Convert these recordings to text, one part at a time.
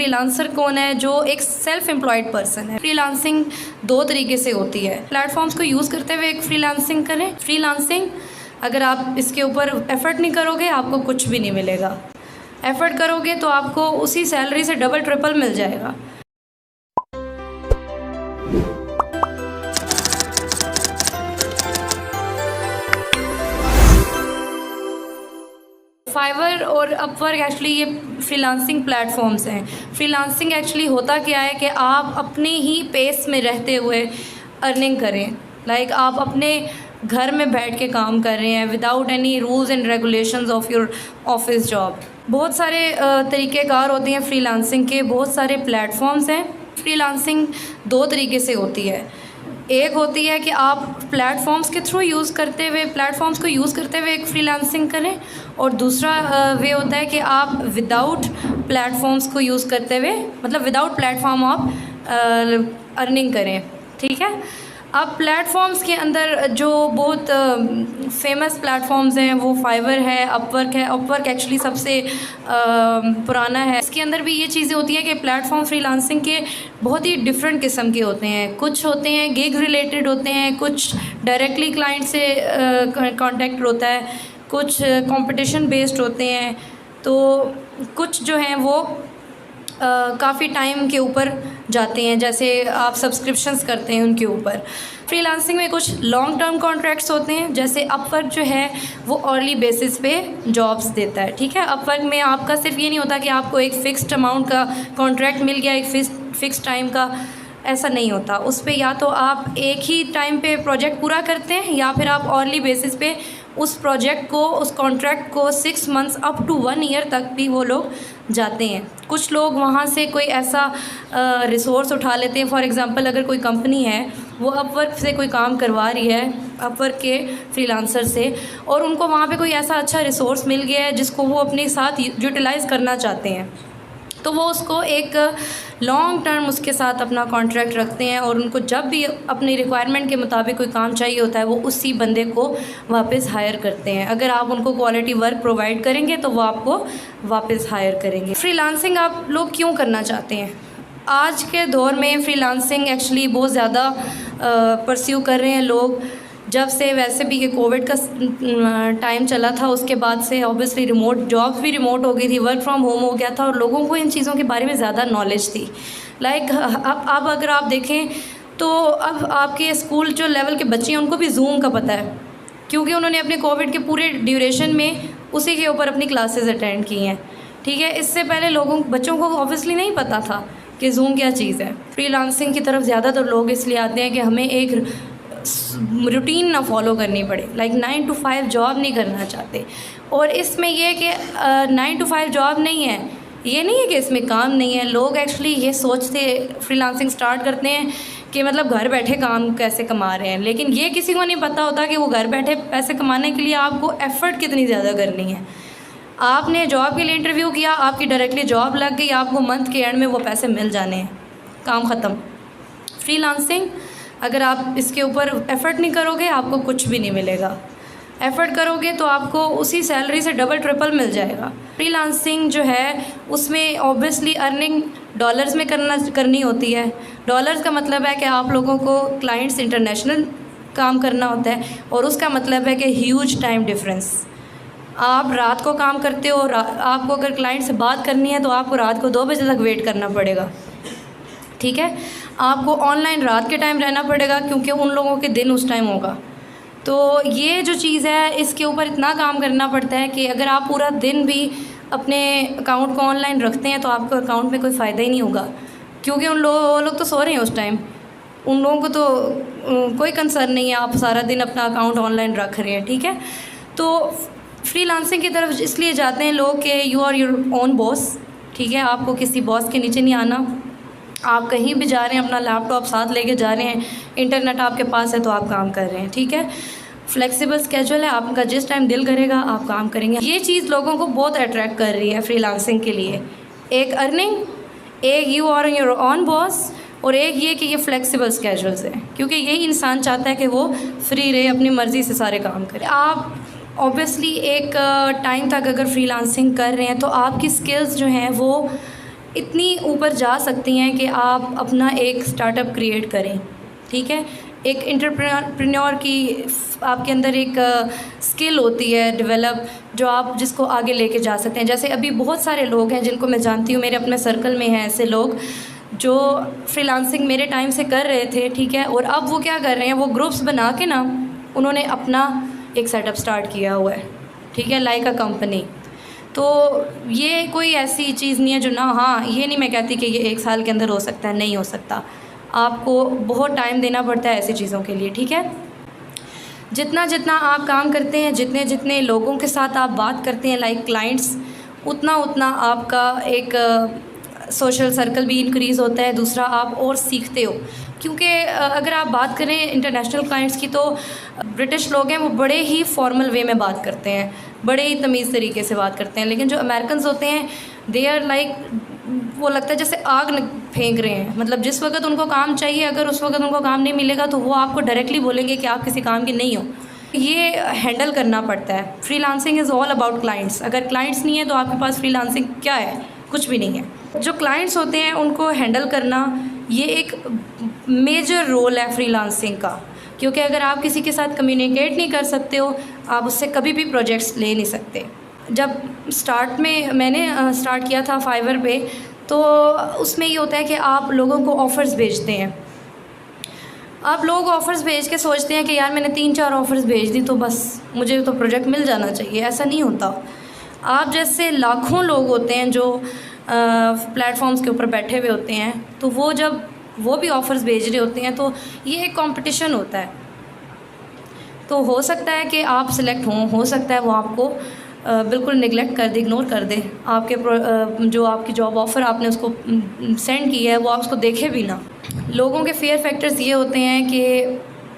Freelancer कौन है? जो एक सेल्फ एम्प्लॉयड पर्सन है। फ्रीलांसिंग दो तरीके से होती है। प्लेटफॉर्म्स को यूज़ करते हुए एक फ्रीलांसिंग करें। फ्रीलांसिंग अगर आप इसके ऊपर एफ़र्ट नहीं करोगे आपको कुछ भी नहीं मिलेगा। एफ़र्ट करोगे तो आपको उसी सैलरी से डबल ट्रिपल मिल जाएगा। फाइवर और अपवर्क एक्चुअली ये फ्रीलांसिंग प्लेटफॉर्म्स हैं। फ्रीलांसिंग एक्चुअली होता क्या है कि आप अपने ही पेस में रहते हुए अर्निंग करें। लाइक आप अपने घर में बैठ के काम कर रहे हैं without any rules and regulations of your office job. बहुत सारे तरीक़ेकार होते हैं फ्रीलांसिंग के, बहुत सारे प्लेटफॉर्म्स हैं। फ्रीलांसिंग दो तरीके से होती है। एक होती है कि आप प्लेटफॉर्म्स के थ्रू प्लेटफॉर्म्स को यूज़ करते हुए एक फ्रीलांसिंग करें, और दूसरा वे होता है कि आप विदाउट प्लेटफॉर्म्स को यूज़ करते हुए, मतलब विदाउट प्लेटफॉर्म आप अर्निंग करें। ठीक है। अब प्लेटफॉर्म्स के अंदर जो बहुत फेमस प्लेटफॉर्म्स हैं वो फाइवर है, अपवर्क है। अपवर्क एक्चुअली सबसे पुराना है। इसके अंदर भी ये चीज़ें होती हैं कि प्लेटफॉर्म फ्रीलांसिंग के बहुत ही डिफरेंट किस्म के होते हैं। कुछ होते हैं गिग रिलेटेड होते हैं, कुछ डायरेक्टली क्लाइंट से कांटेक्ट होता है, कुछ कंपटीशन बेस्ड होते हैं, तो कुछ जो हैं वो काफ़ी टाइम के ऊपर जाते हैं, जैसे आप सब्सक्रिप्शंस करते हैं उनके ऊपर। फ्रीलांसिंग में कुछ लॉन्ग टर्म कॉन्ट्रैक्ट्स होते हैं, जैसे अपवर्क जो है वो अर्ली बेसिस पे जॉब्स देता है। ठीक है। अपवर्क में आपका सिर्फ ये नहीं होता कि आपको एक फ़िक्स्ड अमाउंट का कॉन्ट्रैक्ट मिल गया, एक फ़िक्स टाइम का, ऐसा नहीं होता। उस पे या तो आप एक ही टाइम पे प्रोजेक्ट पूरा करते हैं या फिर आप अर्ली बेसिस पे उस प्रोजेक्ट को, उस कॉन्ट्रैक्ट को 6 मंथ्स अप टू 1 ईयर तक भी वो लोग जाते हैं। कुछ लोग वहाँ से कोई ऐसा रिसोर्स उठा लेते हैं। फॉर एग्ज़ाम्पल अगर कोई कंपनी है वो अपवर्क से कोई काम करवा रही है, अपवर्क के फ्रीलांसर से, और उनको वहाँ पे कोई ऐसा अच्छा रिसोर्स मिल गया है जिसको वो अपने साथ यूटिलाइज़ करना चाहते हैं, तो वो उसको एक लॉन्ग टर्म उसके साथ अपना कॉन्ट्रैक्ट रखते हैं, और उनको जब भी अपनी रिक्वायरमेंट के मुताबिक कोई काम चाहिए होता है वो उसी बंदे को वापस हायर करते हैं। अगर आप उनको क्वालिटी वर्क प्रोवाइड करेंगे तो वो आपको वापस हायर करेंगे। फ्रीलांसिंग आप लोग क्यों करना चाहते हैं? आज के दौर में फ्रीलांसिंग एक्चुअली बहुत ज़्यादा परस्यू कर रहे हैं लोग। जब से वैसे भी ये कोविड का टाइम चला था, उसके बाद से ऑब्वियसली रिमोट जॉब्स भी रिमोट हो गई थी, वर्क फ्रॉम होम हो गया था, और लोगों को इन चीज़ों के बारे में ज़्यादा नॉलेज थी। लाइक अब अगर आप देखें तो अब आपके स्कूल जो लेवल के बच्चे हैं उनको भी जूम का पता है, क्योंकि उन्होंने अपने कोविड के पूरे ड्यूरेशन में उसी के ऊपर अपनी क्लासेस अटेंड की हैं। ठीक है। इससे पहले बच्चों को ऑब्वियसली नहीं पता था कि जूम क्या चीज़ है। फ्रीलांसिंग की तरफ ज़्यादातर लोग इसलिए आते हैं कि हमें एक रूटीन ना फॉलो करनी पड़े। लाइक 9 to 5 जॉब नहीं करना चाहते। और इसमें यह है कि 9 to 5 जॉब नहीं है, ये नहीं है कि इसमें काम नहीं है। लोग एक्चुअली ये सोचते फ्रीलांसिंग स्टार्ट करते हैं कि मतलब घर बैठे काम कैसे कमा रहे हैं, लेकिन ये किसी को नहीं पता होता कि वो घर बैठे पैसे कमाने के लिए आपको एफ़र्ट कितनी ज़्यादा करनी है। आपने जॉब के लिए इंटरव्यू किया, आपकी डायरेक्टली जॉब लग गई, आपको मंथ के एंड में वो पैसे मिल जाने हैं, काम ख़त्म। फ्रीलांसिंग अगर आप इसके ऊपर एफ़र्ट नहीं करोगे आपको कुछ भी नहीं मिलेगा। एफ़र्ट करोगे तो आपको उसी सैलरी से डबल ट्रिपल मिल जाएगा। फ्रीलांसिंग जो है उसमें ऑब्वियसली अर्निंग डॉलर्स में करनी होती है। डॉलर्स का मतलब है कि आप लोगों को क्लाइंट्स इंटरनेशनल काम करना होता है, और उसका मतलब है कि ह्यूज टाइम डिफरेंस। आप रात को काम करते हो, आपको अगर क्लाइंट से बात करनी है तो आपको रात को 2 बजे तक वेट करना पड़ेगा। ठीक है। आपको ऑनलाइन रात के टाइम रहना पड़ेगा क्योंकि उन लोगों के दिन उस टाइम होगा। तो ये जो चीज़ है इसके ऊपर इतना काम करना पड़ता है कि अगर आप पूरा दिन भी अपने अकाउंट को ऑनलाइन रखते हैं तो आपको अकाउंट में कोई फ़ायदा ही नहीं होगा, क्योंकि वो लोग तो सो रहे हैं उस टाइम। उन लोगों को तो कोई कंसर्न नहीं है, आप सारा दिन अपना अकाउंट ऑनलाइन रख रहे हैं। ठीक है। तो फ्रीलांसिंग की तरफ इसलिए जाते हैं लोग कि you are your own boss. ठीक है। आपको किसी बॉस के नीचे नहीं आना। आप कहीं भी जा रहे हैं अपना लैपटॉप साथ लेके जा रहे हैं, इंटरनेट आपके पास है तो आप काम कर रहे हैं। ठीक है। फ्लेक्सिबल स्केड्यूल है, आपका जिस टाइम दिल करेगा आप काम करेंगे। ये चीज़ लोगों को बहुत अट्रैक्ट कर रही है फ्रीलांसिंग के लिए। एक अर्निंग, एक you are your own boss, और एक ये कि ये फ्लेक्सिबल स्केड्यूल्स है, क्योंकि यही इंसान चाहता है कि वो फ्री रहे, अपनी मर्ज़ी से सारे काम करे। आप ऑब्वियसली एक टाइम तक अगर फ्रीलांसिंग कर रहे हैं तो आपकी स्किल्स जो हैं वो इतनी ऊपर जा सकती हैं कि आप अपना एक स्टार्टअप क्रिएट करें, ठीक है। एक एंटरप्रेन्योर की आपके अंदर एक स्किल होती है डेवलप, जो आप जिसको आगे लेके जा सकते हैं। जैसे अभी बहुत सारे लोग हैं जिनको मैं जानती हूँ, मेरे अपने सर्कल में हैं ऐसे लोग जो फ्रीलांसिंग मेरे टाइम से कर रहे थे, ठीक है, और अब वो क्या कर रहे हैं, वो ग्रुप्स बना के ना उन्होंने अपना एक सेटअप स्टार्ट किया हुआ है, ठीक है, लाइक अ कंपनी। तो ये कोई ऐसी चीज़ नहीं है जो ना, हाँ ये नहीं मैं कहती कि ये 1 साल के अंदर हो सकता है, नहीं हो सकता, आपको बहुत टाइम देना पड़ता है ऐसी चीज़ों के लिए, ठीक है। जितना जितना आप काम करते हैं, जितने जितने लोगों के साथ आप बात करते हैं लाइक क्लाइंट्स, उतना उतना आपका एक सोशल सर्कल भी इंक्रीज़ होता है। दूसरा, आप और सीखते हो, क्योंकि अगर आप बात करें इंटरनेशनल क्लाइंट्स की तो ब्रिटिश लोग हैं वो बड़े ही फॉर्मल वे में बात करते हैं, बड़े ही तमीज़ तरीके से बात करते हैं। लेकिन जो अमेरिकन्स होते हैं दे आर लाइक, वो लगता है जैसे आग फेंक रहे हैं। मतलब जिस वक्त उनको काम चाहिए, अगर उस वक्त उनको काम नहीं मिलेगा तो वो आपको डायरेक्टली बोलेंगे कि आप किसी काम की नहीं हो। ये हैंडल करना पड़ता है। Freelancing is all about clients. अगर क्लाइंट्स नहीं है तो आपके पास फ्रीलांसिंग क्या है, कुछ भी नहीं है। जो क्लाइंट्स होते हैं उनको हैंडल करना ये एक मेजर रोल है फ्रीलांसिंग का, क्योंकि अगर आप किसी के साथ कम्युनिकेट नहीं कर सकते हो, आप उससे कभी भी प्रोजेक्ट्स ले नहीं सकते। जब स्टार्ट में मैंने स्टार्ट किया था फाइवर पे, तो उसमें ये होता है कि आप लोगों को ऑफ़र्स भेजते हैं। आप लोग ऑफ़र्स भेज के सोचते हैं कि यार मैंने 3-4 ऑफ़र्स भेज दी तो बस मुझे तो प्रोजेक्ट मिल जाना चाहिए। ऐसा नहीं होता। आप जैसे लाखों लोग होते हैं जो प्लेटफॉर्म्स के ऊपर बैठे हुए होते हैं, तो वो जब वो भी ऑफ़र्स भेज रहे होते हैं तो ये एक कंपटीशन होता है। तो हो सकता है कि आप सिलेक्ट हों, हो सकता है वो आपको बिल्कुल निगलेक्ट कर दे, इग्नोर कर दे। आपके जो आपकी जॉब ऑफ़र आपने उसको सेंड की है वो आप उसको देखे भी ना। लोगों के फेयर फैक्टर्स ये होते हैं कि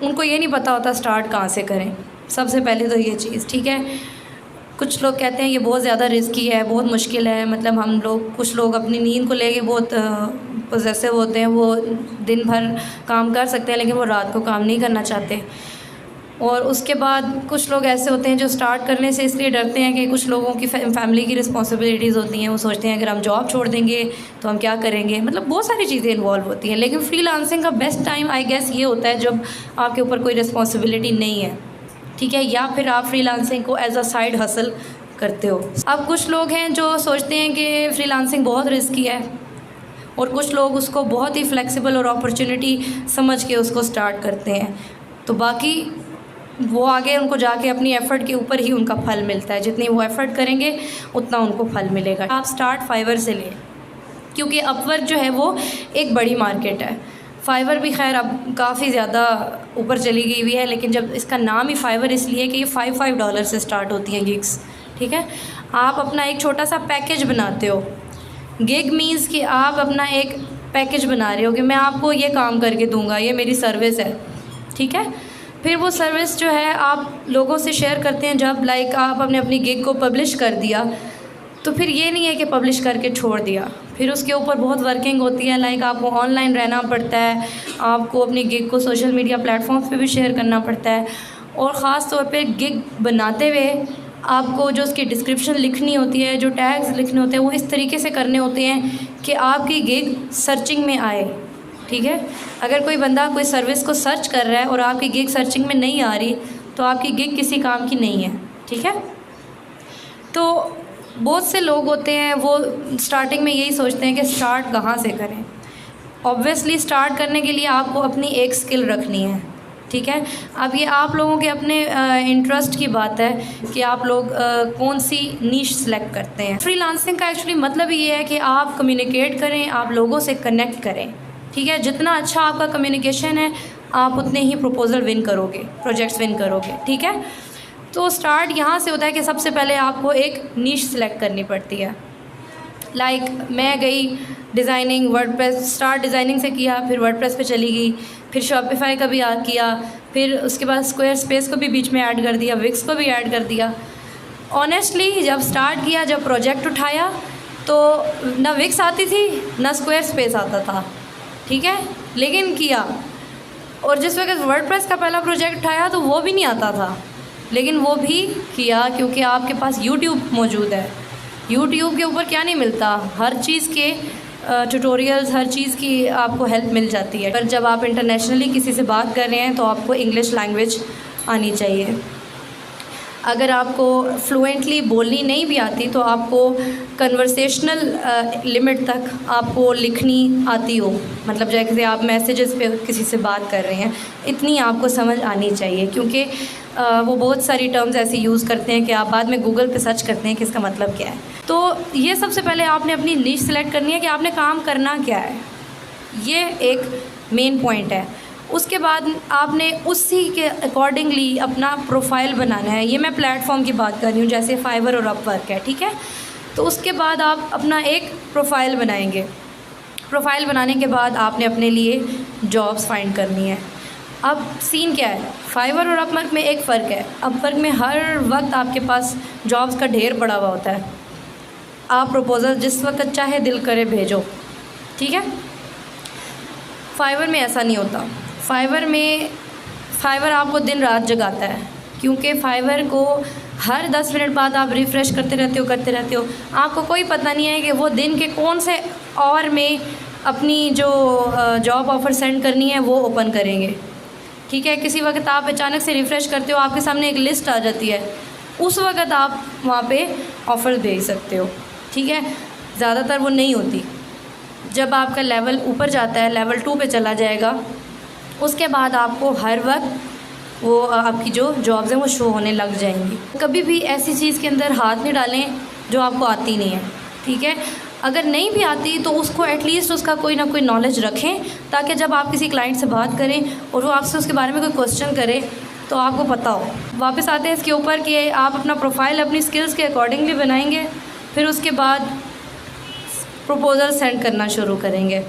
उनको ये नहीं पता होता स्टार्ट कहाँ से करें। सबसे पहले तो ये चीज़, ठीक है। कुछ लोग कहते हैं ये बहुत ज़्यादा रिस्की है, बहुत मुश्किल है। मतलब हम लोग, कुछ लोग अपनी नींद को लेके बहुत पॉसेसिव होते हैं। वो दिन भर काम कर सकते हैं लेकिन वो रात को काम नहीं करना चाहते। और उसके बाद कुछ लोग ऐसे होते हैं जो स्टार्ट करने से इसलिए डरते हैं कि कुछ लोगों की फैमिली की रिस्पॉन्सिबिलिटीज़ होती हैं। वो सोचते हैं अगर हम जॉब छोड़ देंगे तो हम क्या करेंगे। मतलब बहुत सारी चीज़ें इन्वॉल्व होती हैं। लेकिन फ्रीलांसिंग का बेस्ट टाइम आई गेस ये होता है जब आपके ऊपर कोई रिस्पॉन्सिबिलिटी नहीं है, ठीक है, या फिर आप फ्रीलांसिंग को एज अ साइड हसल करते हो। अब कुछ लोग हैं जो सोचते हैं कि फ्रीलांसिंग बहुत रिस्की है, और कुछ लोग उसको बहुत ही फ्लेक्सिबल और अपॉर्चुनिटी समझ के उसको स्टार्ट करते हैं। तो बाकी वो आगे उनको जाके अपनी एफ़र्ट के ऊपर ही उनका फल मिलता है। जितनी वो एफ़र्ट करेंगे उतना उनको फल मिलेगा। आप स्टार्ट फाइवर से लें, क्योंकि अपवर्क जो है वो एक बड़ी मार्केट है। फाइवर भी खैर अब काफ़ी ज़्यादा ऊपर चली गई हुई है, लेकिन जब इसका नाम ही फाइवर इसलिए कि ये $5 से स्टार्ट होती हैं गिग्स, ठीक है। आप अपना एक छोटा सा पैकेज बनाते हो। गिग मीन्स कि आप अपना एक पैकेज बना रहे हो कि मैं आपको ये काम करके दूंगा, ये मेरी सर्विस है, ठीक है। फिर वो सर्विस जो है आप लोगों से शेयर करते हैं। जब लाइक आप अपने अपनी गिग को पब्लिश कर दिया, तो फिर ये नहीं है कि पब्लिश करके छोड़ दिया। फिर उसके ऊपर बहुत वर्किंग होती है। लाइक आपको ऑनलाइन रहना पड़ता है, आपको अपनी गिग को सोशल मीडिया प्लेटफॉर्म्स पे भी शेयर करना पड़ता है। और ख़ास तौर पे गिग बनाते हुए आपको जो उसकी डिस्क्रिप्शन लिखनी होती है, जो टैग्स लिखने होते हैं, वो इस तरीके से करने होते हैं कि आपकी गिग सर्चिंग में आए, ठीक है। अगर कोई बंदा कोई सर्विस को सर्च कर रहा है और आपकी गिग सर्चिंग में नहीं आ रही, तो आपकी गिग किसी काम की नहीं है, ठीक है। तो बहुत से लोग होते हैं वो स्टार्टिंग में यही सोचते हैं कि स्टार्ट कहाँ से करें। ऑब्वियसली स्टार्ट करने के लिए आपको अपनी एक स्किल रखनी है, ठीक है। अब ये आप लोगों के अपने इंटरेस्ट की बात है कि आप लोग कौन सी नीश सेलेक्ट करते हैं। फ्रीलांसिंग का एक्चुअली मतलब ये है कि आप कम्युनिकेट करें, आप लोगों से कनेक्ट करें, ठीक है। जितना अच्छा आपका कम्युनिकेशन है, आप उतने ही प्रपोज़ल विन करोगे, प्रोजेक्ट्स विन करोगे, ठीक है। तो स्टार्ट यहाँ से होता है कि सबसे पहले आपको एक नीश सेलेक्ट करनी पड़ती है। लाइक मैं गई डिज़ाइनिंग, वर्डप्रेस, स्टार्ट डिज़ाइनिंग से किया, फिर वर्डप्रेस पे चली गई, फिर शॉपिफाई का भी किया, फिर उसके बाद स्क्वायर स्पेस को भी बीच में ऐड कर दिया, विक्स को भी ऐड कर दिया। ऑनेस्टली जब स्टार्ट किया, जब प्रोजेक्ट उठाया, तो ना विक्स आती थी ना स्क्वायर स्पेस आता था, ठीक है, लेकिन किया। और जिस वक्त वर्डप्रेस का पहला प्रोजेक्ट उठाया तो वो भी नहीं आता था, लेकिन वो भी किया, क्योंकि आपके पास यूट्यूब मौजूद है। यूट्यूब के ऊपर क्या नहीं मिलता, हर चीज़ के ट्यूटोरियल्स, हर चीज़ की आपको हेल्प मिल जाती है। पर जब आप इंटरनेशनली किसी से बात कर रहे हैं तो आपको इंग्लिश लैंग्वेज आनी चाहिए। अगर आपको फ्लुएंटली बोलनी नहीं भी आती तो आपको कन्वर्सेशनल लिमिट तक आपको लिखनी आती हो, मतलब जैसे आप मैसेजेस पे किसी से बात कर रहे हैं, इतनी आपको समझ आनी चाहिए। क्योंकि वो बहुत सारी टर्म्स ऐसी यूज़ करते हैं कि आप बाद में गूगल पे सर्च करते हैं कि इसका मतलब क्या है। तो ये सबसे पहले आपने अपनी नीश सेलेक्ट करनी है कि आपने काम करना क्या है, ये एक मेन पॉइंट है। उसके बाद आपने उसी के अकॉर्डिंगली अपना प्रोफाइल बनाना है। ये मैं प्लेटफॉर्म की बात कर रही हूँ, जैसे फाइवर और अपवर्क है, ठीक है। तो उसके बाद आप अपना एक प्रोफाइल बनाएंगे। प्रोफाइल बनाने के बाद आपने अपने लिए जॉब्स फाइंड करनी है। अब सीन क्या है, फाइवर और अपवर्क में एक फ़र्क है, अपवर्क में हर वक्त आपके पास जॉब्स का ढेर पड़ा हुआ होता है। आप प्रपोज़ल जिस वक्त चाहे दिल करे भेजो, ठीक है। फाइवर में ऐसा नहीं होता। फाइवर आपको दिन रात जगाता है, क्योंकि फाइवर को हर 10 मिनट बाद आप रिफ़्रेश करते रहते हो। आपको कोई पता नहीं है कि वो दिन के कौन से आवर में अपनी जो जॉब ऑफ़र सेंड करनी है वो ओपन करेंगे, ठीक है। किसी वक्त आप अचानक से रिफ़्रेश करते हो, आपके सामने एक लिस्ट आ जाती है, उस वक्त आप वहाँ पे ऑफ़र भेज सकते हो, ठीक है। ज़्यादातर वो नहीं होती। जब आपका लेवल ऊपर जाता है, लेवल 2 पे चला जाएगा, उसके बाद आपको हर वक्त वो आपकी जो जॉब्स हैं वो शो होने लग जाएंगी। कभी भी ऐसी चीज़ के अंदर हाथ नहीं डालें जो आपको आती नहीं है, ठीक है। अगर नहीं भी आती तो उसको एटलीस्ट उसका कोई ना कोई नॉलेज रखें, ताकि जब आप किसी क्लाइंट से बात करें और वो आपसे उसके बारे में कोई क्वेश्चन करे तो आपको पता हो। वापस आते हैं इसके ऊपर कि आप अपना प्रोफाइल अपनी स्किल्स के अकॉर्डिंगली बनाएंगे, फिर उसके बाद प्रपोज़ल सेंड करना शुरू करेंगे।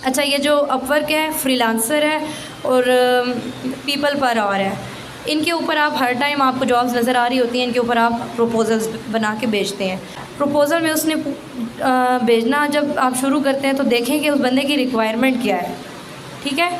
अच्छा, ये जो अपवर्क है, फ्रीलांसर है और पीपल पर आवर है, इनके ऊपर आप हर टाइम आपको जॉब्स नज़र आ रही होती हैं, इनके ऊपर आप प्रपोज़ल्स बना के भेजते हैं। प्रपोज़ल में उसने भेजना जब आप शुरू करते हैं तो देखें कि उस बंदे की रिक्वायरमेंट क्या है, ठीक है।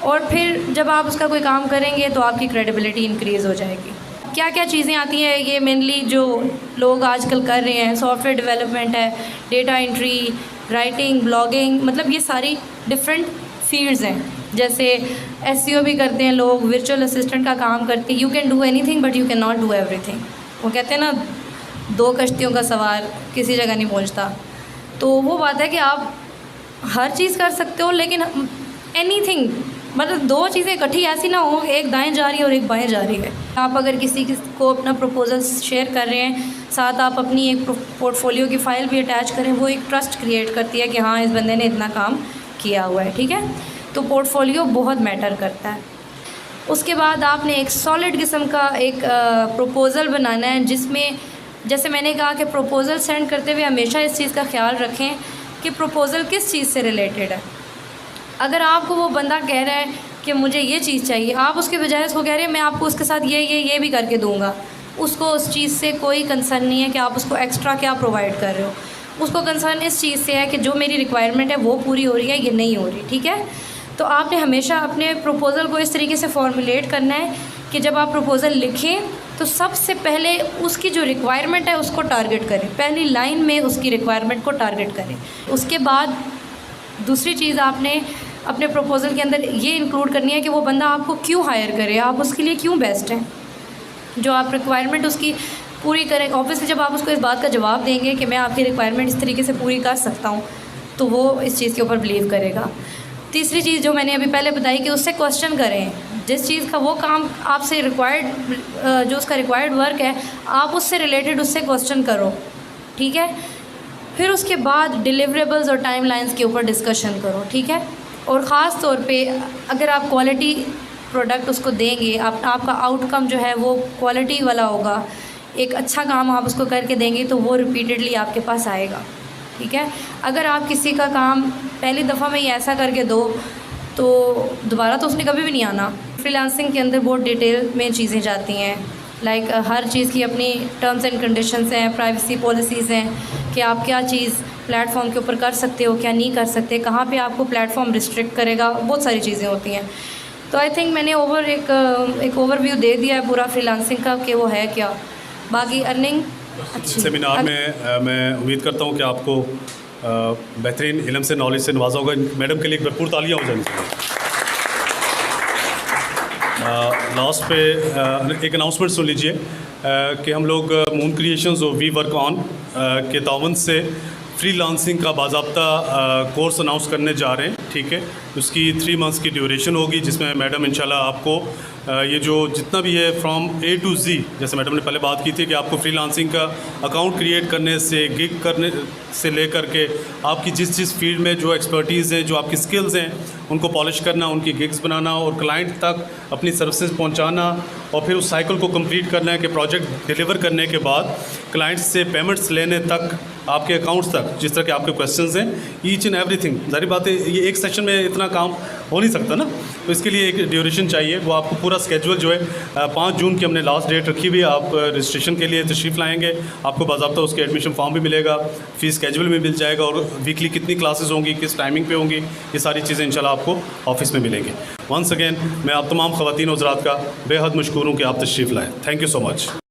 और फिर जब आप उसका कोई काम करेंगे तो आपकी क्रेडिबिलिटी इंक्रीज़ हो जाएगी। क्या क्या चीज़ें आती हैं, ये मेनली जो लोग आजकल कर रहे हैं, सॉफ्टवेयर डेवलपमेंट है, डेटा एंट्री, राइटिंग, ब्लॉगिंग, मतलब ये सारी डिफरेंट फील्ड्स हैं। जैसे एसईओ भी करते हैं लोग, वर्चुअल असिस्टेंट का काम करते हैं। You can do anything but you can not do everything. वो कहते हैं ना, 2 कश्तियों का सवार किसी जगह नहीं पहुंचता। तो वो बात है कि आप हर चीज़ कर सकते हो, लेकिन एनीथिंग, मतलब 2 चीज़ें इकट्ठी ऐसी ना हो, एक दाएं जा रही है और एक बाएं जा रही है। आप अगर किसी को अपना प्रपोजल शेयर कर रहे हैं, साथ आप अपनी एक पोर्टफोलियो की फ़ाइल भी अटैच करें, वो एक ट्रस्ट क्रिएट करती है कि हाँ, इस बंदे ने इतना काम किया हुआ है, ठीक है। तो पोर्टफोलियो बहुत मैटर करता है। उसके बाद आपने एक सॉलिड किस्म का एक प्रपोज़ल बनाना है, जिसमें जैसे मैंने कहा कि प्रपोज़ल सेंड करते हुए हमेशा इस चीज़ का ख्याल रखें कि प्रपोज़ल किस चीज़ से रिलेटेड है। अगर आपको वो बंदा कह रहा है कि मुझे ये चीज़ चाहिए, आप उसके बजाय उसको कह रहे हैं मैं आपको उसके साथ ये भी करके दूंगा, उसको उस चीज़ से कोई कंसर्न नहीं है कि आप उसको एक्स्ट्रा क्या प्रोवाइड कर रहे हो। उसको कंसर्न इस चीज़ से है कि जो मेरी रिक्वायरमेंट है वो पूरी हो रही है, ये नहीं हो रही, ठीक है। तो आपने हमेशा अपने प्रपोज़ल को इस तरीके से फॉर्मुलेट करना है कि जब आप प्रपोज़ल लिखें तो सबसे पहले उसकी जो रिक्वायरमेंट है उसको टारगेट करें, पहली लाइन में उसकी रिक्वायरमेंट को टारगेट करें। उसके बाद दूसरी चीज़ आपने अपने प्रपोज़ल के अंदर ये इंक्लूड करनी है कि वो बंदा आपको क्यों हायर करे, आप उसके लिए क्यों बेस्ट हैं, जो आप रिक्वायरमेंट उसकी पूरी करें। ऑब्वियसली जब आप उसको इस बात का जवाब देंगे कि मैं आपकी रिक्वायरमेंट इस तरीके से पूरी कर सकता हूँ, तो वो इस चीज़ के ऊपर बिलीव करेगा। तीसरी चीज़ जो मैंने अभी पहले बताई कि उससे क्वेश्चन करें, जिस चीज़ का वो काम आपसे रिक्वायर्ड, जो उसका रिक्वायर्ड वर्क है, आप उससे रिलेटेड उससे क्वेश्चन करो, ठीक है। फिर उसके बाद डिलीवरेबल्स और टाइमलाइंस के ऊपर डिस्कशन करो, ठीक है। और ख़ास तौर पे अगर आप क्वालिटी प्रोडक्ट उसको देंगे, आपका आउटकम जो है वो क्वालिटी वाला होगा, एक अच्छा काम आप उसको करके देंगे तो वो रिपीटेडली आपके पास आएगा, ठीक है। अगर आप किसी का काम पहली दफ़ा में ही ऐसा करके दो तो दोबारा तो उसने कभी भी नहीं आना। फ्रीलांसिंग के अंदर बहुत डिटेल में चीज़ें जाती हैं, लाइक हर चीज़ की अपनी टर्म्स एंड कंडीशंस हैं, प्राइवेसी पॉलिसीज़ हैं कि आप क्या चीज़ प्लेटफॉर्म के ऊपर कर सकते हो, क्या नहीं कर सकते, कहाँ पे आपको प्लेटफॉर्म रिस्ट्रिक्ट करेगा, बहुत सारी चीज़ें होती हैं। तो आई थिंक मैंने एक ओवरव्यू दे दिया है पूरा फ्रीलांसिंग का कि वो है क्या। बाकी अर्निंग अच्छी सेमिनार में मैं उम्मीद करता हूँ कि आपको बेहतरीन इल्म से, नॉलेज से नवाजा होगा। मैडम के लिए एक भरपूर तालियाँ हो जानी चाहिए। लास्ट पे एक अनाउंसमेंट सुन लीजिए कि हम लोग मून क्रिएशंस और वी वर्क ऑन के तावन से फ्रीलांसिंग का बाज़ाब्ता कोर्स अनाउंस करने जा रहे हैं, ठीक है। उसकी 3 मंथ्स की ड्यूरेशन होगी, जिसमें मैडम इंशाल्लाह आपको ये जो जितना भी है फ्रॉम A to Z, जैसे मैडम ने पहले बात की थी कि आपको फ्रीलांसिंग का अकाउंट क्रिएट करने से, गिग करने से लेकर के आपकी जिस फील्ड में जो एक्सपर्टीज़ है, जो आपकी स्किल्स हैं, उनको पॉलिश करना, उनकी गिग्स बनाना और क्लाइंट तक अपनी सर्विसेज पहुंचाना, और फिर उस साइकिल को कंप्लीट करना है कि प्रोजेक्ट डिलीवर करने के बाद क्लाइंट्स से पेमेंट्स लेने तक, आपके अकाउंट्स तक, जिस तरह के आपके क्वेश्चंस हैं, ईच एंड एवरीथिंग। जारी बात है, ये एक सेशन में इतना काम हो नहीं सकता ना, तो इसके लिए एक ड्यूरेशन चाहिए। वो आपको पूरा स्केड्यूल जो है 5 जून की हमने लास्ट डेट रखी हुई है। आप रजिस्ट्रेशन के लिए तशरीफ़ लाएंगे, आपको बाज़ाब्ता उसके एडमिशन फॉर्म भी मिलेगा, फ़ीस स्केड्यूल भी मिल जाएगा, और वीकली कितनी क्लासेस होंगी, किस टाइमिंग पे होंगी, ये सारी चीज़ें इंशाल्लाह आपको ऑफिस में मिलेंगी। वंस अगेन मैं आप तमाम ख़वातीन हज़रात का बेहद मशकूर हूँ कि आप तशरीफ़ लाएँ। Thank you so much.